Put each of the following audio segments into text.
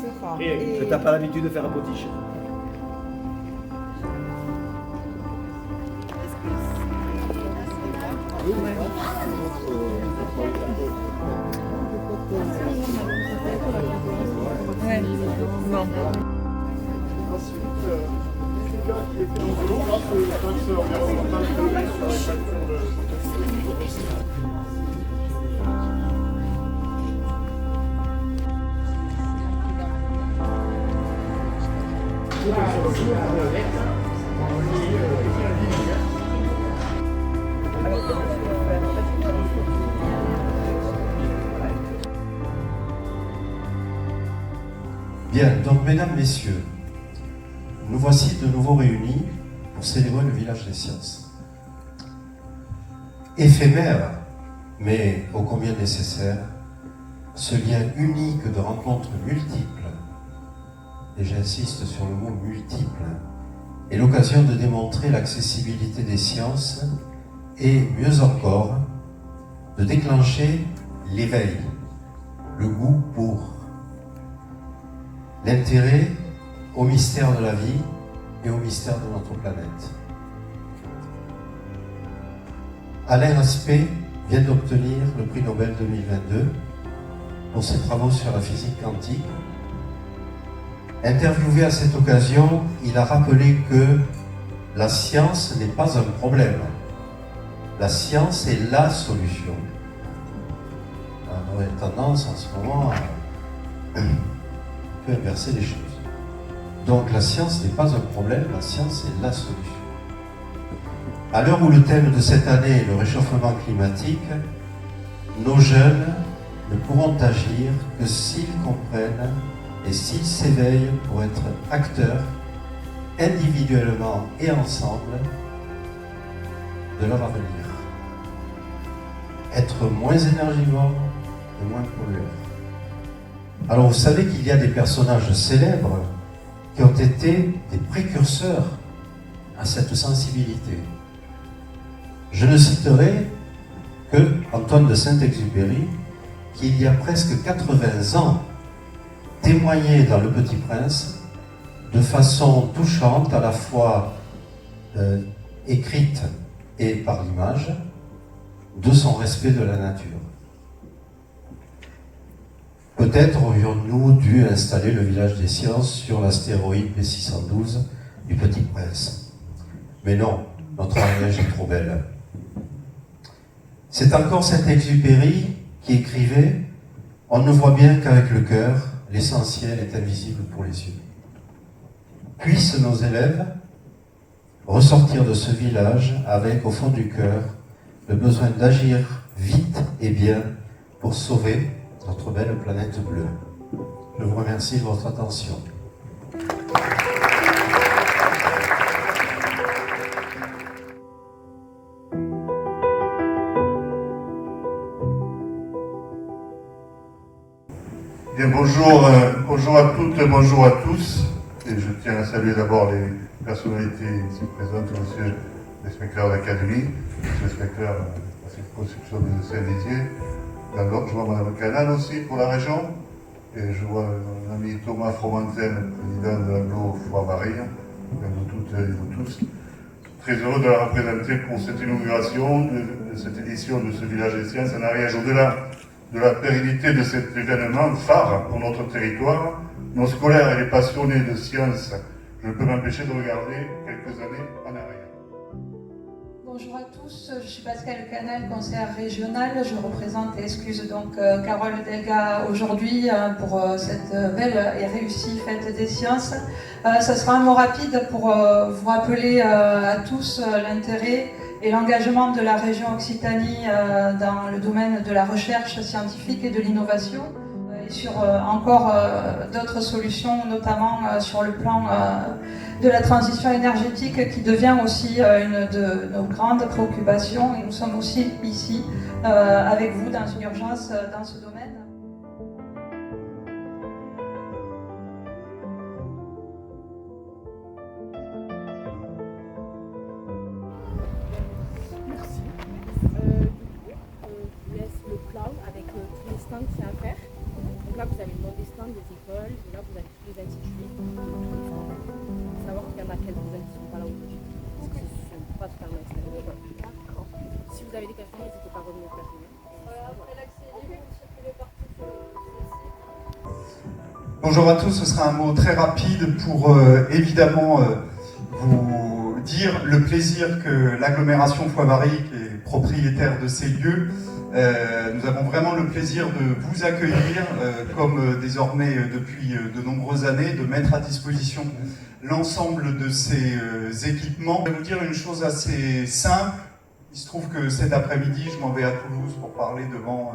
C'est rare. Et que tu n'as pas l'habitude de faire un potiche. Ouais. Bon. Bien, donc mesdames, messieurs, nous voici de nouveau réunis pour célébrer le village des sciences. Éphémère, mais ô combien nécessaire, ce lien unique de rencontres multiples, et j'insiste sur le mot multiple, est l'occasion de démontrer l'accessibilité des sciences et, mieux encore, de déclencher l'éveil, le goût pour l'intérêt au mystère de la vie et au mystère de notre planète. Alain Aspect vient d'obtenir le prix Nobel 2022 pour ses travaux sur la physique quantique. Interviewé à cette occasion, il a rappelé que la science n'est pas un problème. La science est la solution. On a tendance en ce moment à inverser les choses. Donc la science n'est pas un problème, la science est la solution. À l'heure où le thème de cette année est le réchauffement climatique, nos jeunes ne pourront agir que s'ils comprennent et s'ils s'éveillent pour être acteurs, individuellement et ensemble, de leur avenir. Être moins énergivores et moins pollueurs. Alors vous savez qu'il y a des personnages célèbres qui ont été des précurseurs à cette sensibilité. Je ne citerai que Antoine de Saint-Exupéry, qui il y a presque 80 ans témoignait dans Le Petit Prince de façon touchante, à la fois écrite et par l'image, de son respect de la nature. Peut-être aurions-nous dû installer le village des sciences sur l'astéroïde P612 du Petit Prince. Mais non, notre Ariège est trop belle. C'est encore Saint-Exupéry qui écrivait « On ne voit bien qu'avec le cœur, l'essentiel est invisible pour les yeux ». Puissent nos élèves ressortir de ce village avec, au fond du cœur, le besoin d'agir vite et bien pour sauver notre belle planète bleue. Je vous remercie de votre attention. Bien, bonjour à toutes, bonjour à tous. Et je tiens à saluer d'abord les personnalités ici présentes, monsieur l'inspecteur d'académie, monsieur l'inspecteur de la circonscription de Saint-Dizier, d'abord je vois madame Canal aussi pour la région, et je vois mon ami Thomas Fromentin, président de l'Aglo-Foire-Marie, vous toutes et vous tous. Très heureux de la représenter pour cette inauguration de cette édition de ce village des sciences en Ariège. Au-delà de la pérennité de cet événement phare pour notre territoire, nos scolaires et les passionnés de sciences, je ne peux m'empêcher de regarder quelques années en arrière. Bonjour à tous, je suis Pascal Canal, conseillère régionale. Je représente et excuse donc Carole Delga aujourd'hui pour cette belle et réussie fête des sciences. Ça sera un mot rapide pour vous rappeler à tous l'intérêt et l'engagement de la région Occitanie dans le domaine de la recherche scientifique et de l'innovation et sur encore d'autres solutions, notamment sur le plan de la transition énergétique qui devient aussi une de nos grandes préoccupations, et nous sommes aussi ici avec vous dans une urgence dans ce domaine. Je laisse le plan avec tous les stands qu'il y a à faire. Donc là, vous avez le nom des stands des écoles, et là, vous avez tous les intitulés de tous les stands. Il faut savoir qu'il y en a quelques-uns qui ne sont pas là aujourd'hui, parce qu'ils ne sont pas totalement installés. D'accord. Si vous avez des questions, n'hésitez pas à revenir vers nous. Après l'accès libre, vous circulez partout sur le site. Bonjour à tous, ce sera un mot très rapide pour évidemment vous dire le plaisir que l'agglomération Foix-Marie, qui est propriétaire de ces lieux, nous avons vraiment le plaisir de vous accueillir, comme désormais depuis de nombreuses années, de mettre à disposition l'ensemble de ces équipements. Je vais vous dire une chose assez simple. Il se trouve que cet après-midi, je m'en vais à Toulouse pour parler devant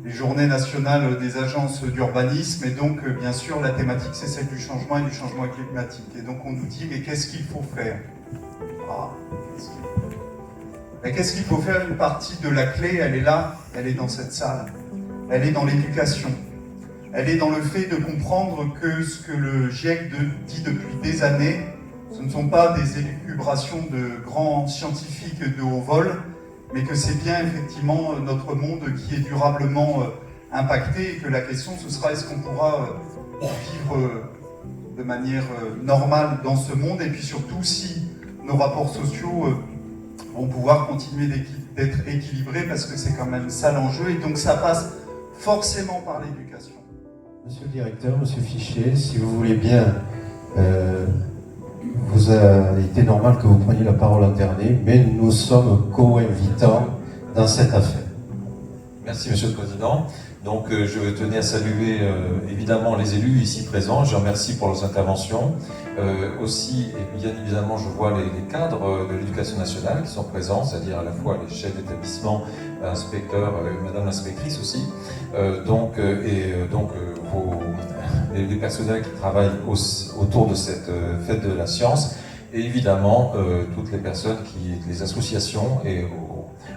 les journées nationales des agences d'urbanisme. Et donc, bien sûr, la thématique, c'est celle du changement et du changement climatique. Et donc, on nous dit, mais qu'est-ce qu'il faut faire? Qu'est-ce qu'il faut faire? Une partie de la clé, elle est là, elle est dans cette salle. Elle est dans l'éducation. Elle est dans le fait de comprendre que ce que le GIEC dit depuis des années, ce ne sont pas des élucubrations de grands scientifiques de haut vol, mais que c'est bien effectivement notre monde qui est durablement impacté et que la question ce sera est-ce qu'on pourra vivre de manière normale dans ce monde et puis surtout si nos rapports sociaux vont pouvoir continuer d'être équilibrés parce que c'est quand même ça l'enjeu et donc ça passe forcément par l'éducation. Monsieur le directeur, monsieur Fichet, si vous voulez bien, vous a été normal que vous preniez la parole en dernier, mais nous sommes co-invitants dans cette affaire. Merci Monsieur le Président. Donc je tenais à saluer évidemment les élus ici présents, je remercie pour leurs interventions. Aussi, et bien évidemment, je vois les cadres de l'éducation nationale qui sont présents, c'est-à-dire à la fois les chefs d'établissement, inspecteurs, Madame l'inspectrice aussi, les personnels qui travaillent autour de cette fête de la science, et évidemment toutes les personnes, les associations et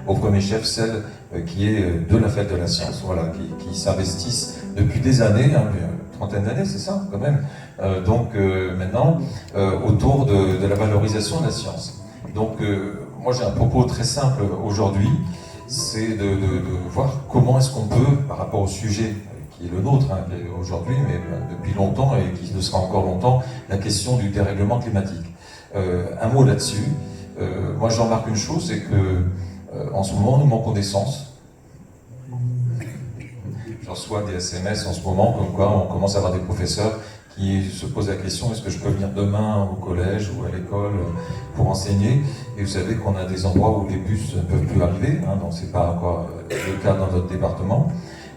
au premier chef celle qui est de la fête de la science, voilà, qui s'investissent depuis des années, une trentaine d'années, c'est ça quand même, maintenant autour de la valorisation de la science. Donc moi j'ai un propos très simple aujourd'hui, c'est de voir comment est-ce qu'on peut, par rapport au sujet qui est le nôtre aujourd'hui, mais depuis longtemps et qui le sera encore longtemps, la question du dérèglement climatique. Un mot là-dessus, moi je remarque une chose, c'est que en ce moment nous manquons d'essence. Je reçois des SMS en ce moment comme quoi on commence à avoir des professeurs qui se posent la question est-ce que je peux venir demain au collège ou à l'école pour enseigner, et vous savez qu'on a des endroits où les bus ne peuvent plus arriver, donc c'est pas encore le cas dans notre département.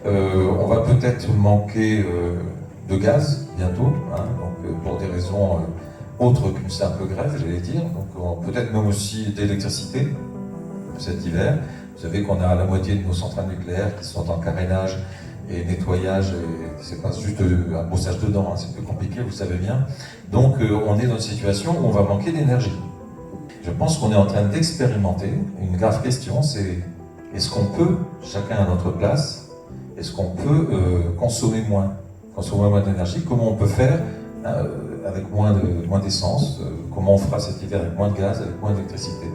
On va peut-être manquer de gaz bientôt, donc pour des raisons autres qu'une simple grève, j'allais dire, donc peut-être même aussi d'électricité cet hiver. Vous savez qu'on a la moitié de nos centrales nucléaires qui sont en carénage et nettoyage, et c'est pas juste un brossage de dents, c'est plus compliqué, vous savez bien. Donc on est dans une situation où on va manquer d'énergie. Je pense qu'on est en train d'expérimenter une grave question, c'est est-ce qu'on peut, chacun à notre place, est-ce qu'on peut consommer moins d'énergie? Comment on peut faire avec moins d'essence? Comment on fera cet hiver avec moins de gaz, avec moins d'électricité?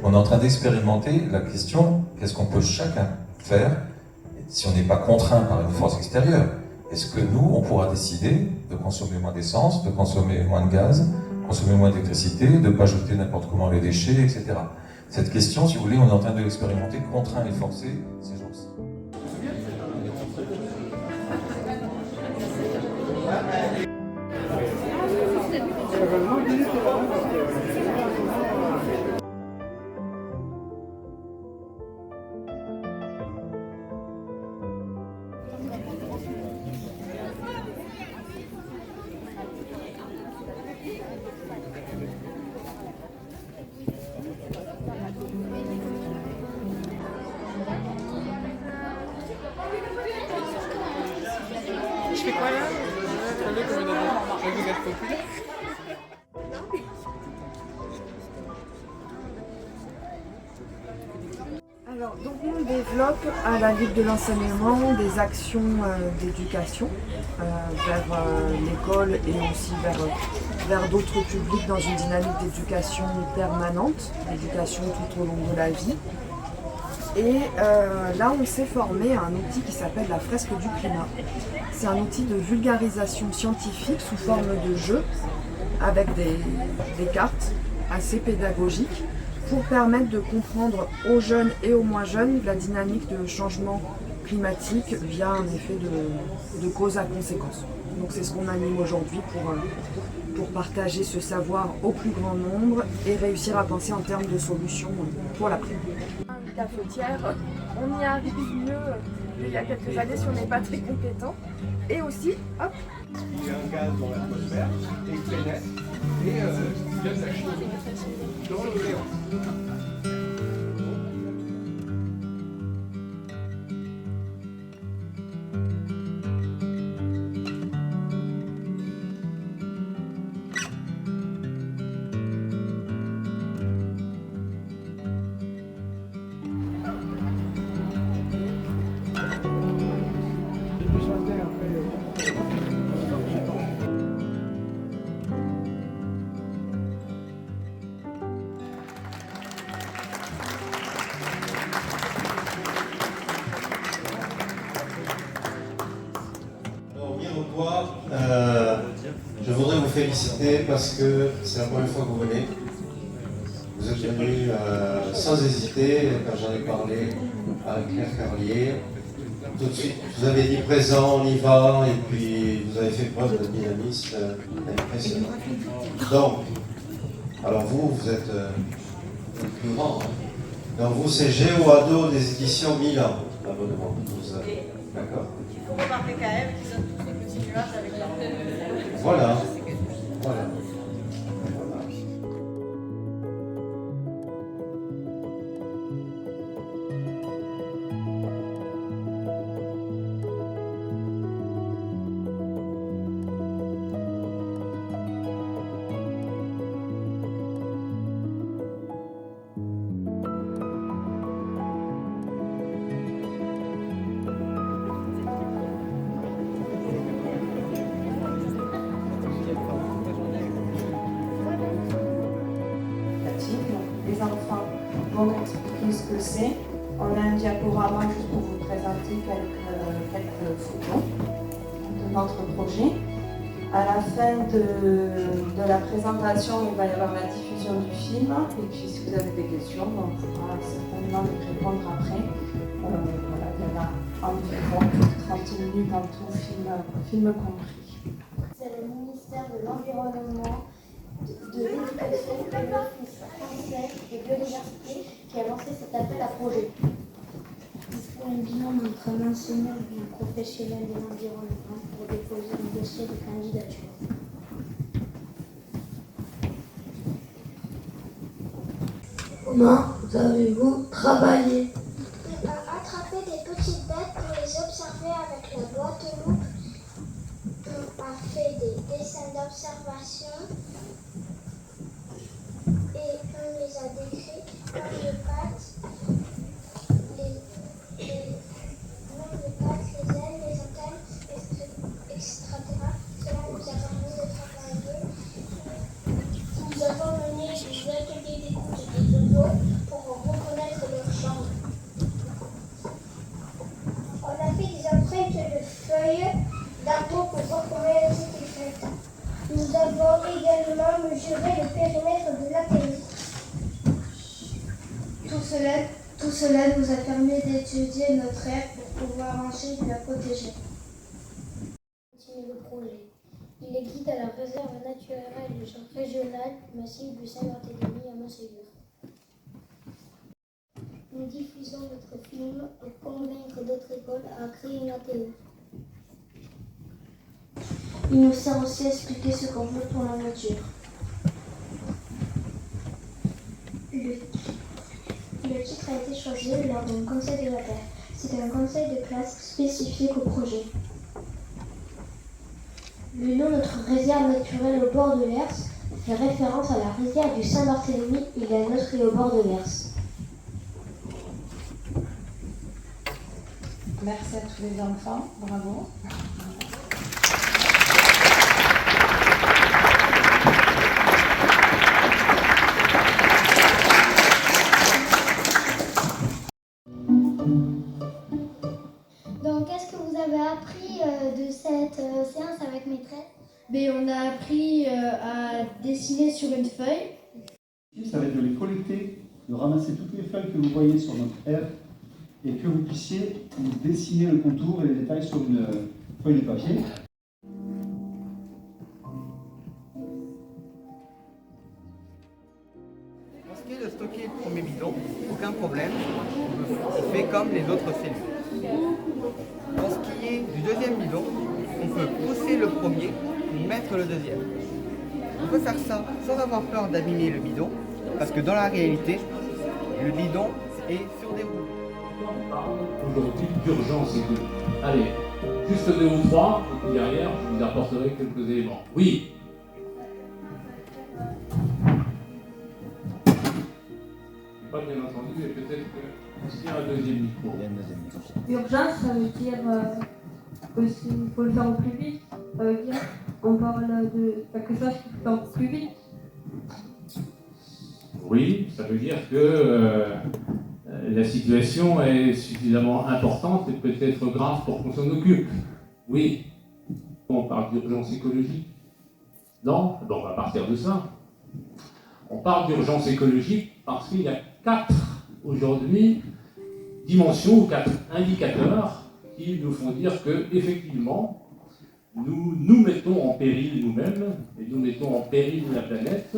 On est en train d'expérimenter la question, qu'est-ce qu'on peut chacun faire si on n'est pas contraint par une force extérieure? Est-ce que nous, on pourra décider de consommer moins d'essence, de consommer moins de gaz, consommer moins d'électricité, de ne pas jeter n'importe comment les déchets, etc. Cette question, si vous voulez, on est en train de l'expérimenter, contraint et forcé ces jours-ci. Je fais quoi là? Vous êtes populaire. Alors, donc on développe à la Ligue de l'enseignement des actions d'éducation vers l'école et aussi vers d'autres publics dans une dynamique d'éducation permanente, d'éducation tout au long de la vie. Et là, on s'est formé à un outil qui s'appelle la fresque du climat. C'est un outil de vulgarisation scientifique sous forme de jeu, avec des cartes assez pédagogiques, pour permettre de comprendre aux jeunes et aux moins jeunes la dynamique de changement climatique via un effet de cause à conséquence. Donc c'est ce qu'on anime aujourd'hui pour partager ce savoir au plus grand nombre et réussir à penser en termes de solutions pour l'après. Une cafetière, on y arrive mieux qu'il y a quelques années si on n'est pas très compétent. Et aussi, hop, Il y a un gaz dans l'atmosphère et il pénètre et il donne la chimie dans l'océan. Je voudrais vous féliciter parce que c'est la première fois que vous venez. Vous êtes venu sans hésiter, quand j'en ai parlé avec Claire Carlier. Tout de suite, vous avez dit présent, on y va, et puis vous avez fait preuve de dynamisme impressionnant. Donc, alors vous êtes plus grand. Donc vous, c'est Géo-Ado des éditions Milan, l'abonnement que vous avez. D'accord. Il faut remarquer quand même qu'ils ont tous des petits nuages avec leur Voilà. Voilà. Les enfants vont expliquer ce que c'est. On a un diaporama juste pour vous présenter quelques photos de notre projet. À la fin de la présentation, il va y avoir la diffusion du film. Et puis si vous avez des questions, on pourra certainement y répondre après. Voilà, il y en a environ 30 minutes en tout, film compris. C'est le ministère de l'Environnement, de l'Éducation, de l'Office français de biodiversité qui a lancé cet appel à projet. Nous envions notre enseignant du professionnel de l'environnement pour déposer un dossier de candidature. Comment vous avez-vous travaillé? Attraper des petites bêtes pour les observer avec la boîte loupe. On a fait des dessins d'observation et on les a décrits comme les pattes, les ailes, les antennes, etc. Cela nous a permis de travailler. Nous avons mené des ateliers d'écoute des oiseaux pour reconnaître leur chant. On a fait des empreintes de feuilles d'arbres pour reconnaître ce qu'ils font. Nous avons également mesuré le périmètre de l'atelier. Tout cela nous a permis d'étudier notre aire pour pouvoir ensuite la protéger. Continue le projet. Il est guide à la réserve naturelle régionale du massif du Saint-Barthélemy à Montségur. Nous diffusons notre film pour convaincre d'autres écoles à créer une ATE. Il nous sert aussi à expliquer ce qu'on veut pour la nature. Le titre a été choisi lors d'un conseil de la Terre. C'est un conseil de classe spécifique au projet. Le nom de notre réserve naturelle au bord de l'Hers fait référence à la rivière du Saint-Barthélemy. Il est neutre et au bord de l'Hers. Merci à tous les enfants, bravo. maîtresse? On a appris à dessiner sur une feuille. Ça va être de les collecter, de ramasser toutes les feuilles que vous voyez sur notre R et que vous puissiez dessiner le contour et les détails sur une feuille de papier. Pour ce qui est de stocker le premier bidon, aucun problème, on fait comme les autres cellules. Pour ce qui est du deuxième bidon, on peut pousser le premier et mettre le deuxième. On peut faire ça sans avoir peur d'abîmer le bidon, parce que dans la réalité, le bidon est sur des roues. On parle aujourd'hui d'urgence écologique. Allez, juste 2 ou 3, et puis derrière, je vous apporterai quelques éléments. Oui. Pas bien entendu, et peut-être qu'il y a un deuxième micro. Urgence, ça veut dire qu'il faut le faire au plus vite. Ça veut dire qu'on parle de quelque chose qui peut faire plus vite. Oui, ça veut dire que la situation est suffisamment importante et peut-être grave pour qu'on s'en occupe. Oui. On parle d'urgence écologique? Non? Bon, on va partir de ça. On parle d'urgence écologique parce qu'il y a 4 aujourd'hui dimensions ou 4 indicateurs qui nous font dire que effectivement nous nous mettons en péril nous-mêmes et nous mettons en péril la planète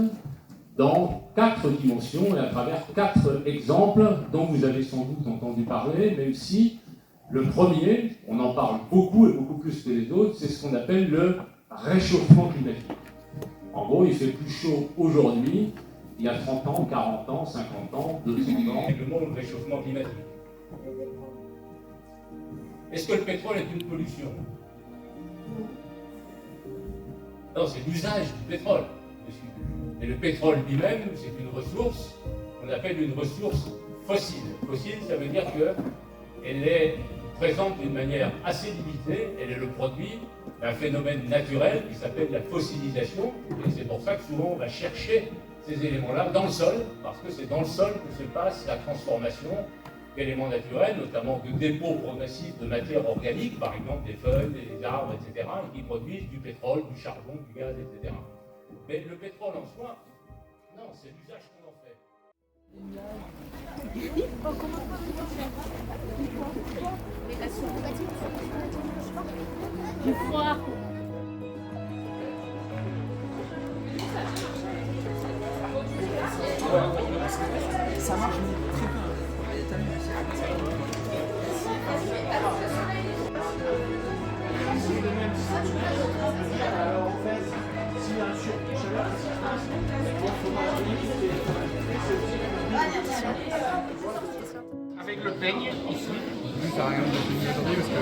dans 4 dimensions et à travers 4 exemples dont vous avez sans doute entendu parler, même si le premier, on en parle beaucoup et beaucoup plus que les autres, c'est ce qu'on appelle le réchauffement climatique. En gros, il fait plus chaud aujourd'hui, il y a 30 ans, 40 ans, 50 ans, 200 ans. Le mot réchauffement climatique. Est-ce que le pétrole est une pollution? Non, c'est l'usage du pétrole. Et le pétrole lui-même, c'est une ressource qu'on appelle une ressource fossile. Fossile, ça veut dire qu'elle est présente d'une manière assez limitée, elle est le produit d'un phénomène naturel qui s'appelle la fossilisation, et c'est pour ça que souvent on va chercher ces éléments-là dans le sol, parce que c'est dans le sol que se passe la transformation d'éléments naturels, notamment de dépôts progressifs de matière organique, par exemple des feuilles, des arbres, etc., et qui produisent du pétrole, du charbon, du gaz, etc. Mais le pétrole en soi, non, c'est l'usage qu'on en fait. Du froid. Ça marche très bien. Alors en fait, s'il y a un surplus chaleur, avec le peigne ici, ça n'a rien de plus aujourd'hui parce que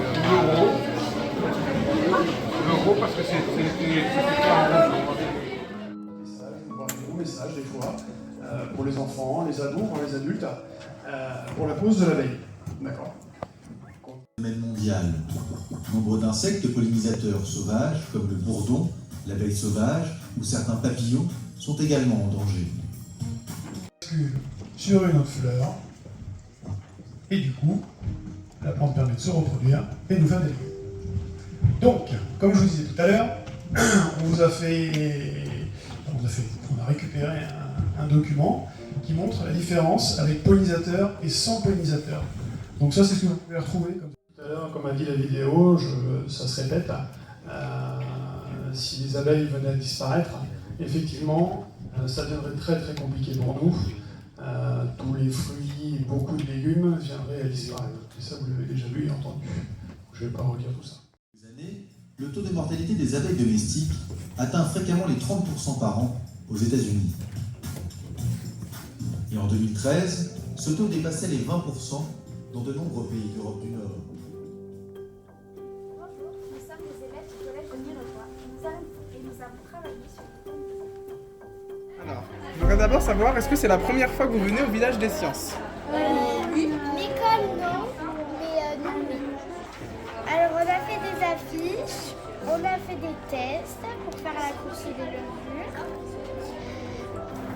l'euro parce que c'est des gros messages des fois pour les enfants, les ados, pour les adultes, pour la pause de la veille. D'accord. Semaine mondiale. Nombre d'insectes pollinisateurs sauvages, comme le bourdon, l'abeille sauvage ou certains papillons, sont également en danger. Sur une autre fleur, et du coup, la plante permet de se reproduire et de nous faire des légumes. Donc, comme je vous disais tout à l'heure, on a récupéré un document qui montre la différence avec pollinisateur et sans pollinisateur. Donc ça, c'est ce que vous pouvez retrouver. Comme tout à l'heure, comme a dit la vidéo, ça se répète, si les abeilles venaient à disparaître, effectivement, ça deviendrait très très compliqué pour nous. Tous les fruits et beaucoup de légumes viendraient à disparaître. Et ça, vous l'avez déjà vu et entendu. Je ne vais pas redire tout ça. Le taux de mortalité des abeilles domestiques atteint fréquemment les 30% par an aux États-Unis. Et en 2013, ce taux dépassait les 20% dans de nombreux pays d'Europe du Nord. Bonjour, nous sommes les élèves du collège de Mirepoix et nous avons travaillé sur le thème de... Alors, je voudrais d'abord savoir, est-ce que c'est la première fois que vous venez au village des sciences? Oui. L'école, non, mais nous, oui. Alors, on a fait des affiches, on a fait des tests pour faire la course des levures.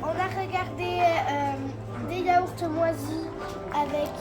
On a regardé des yaourts moisis avec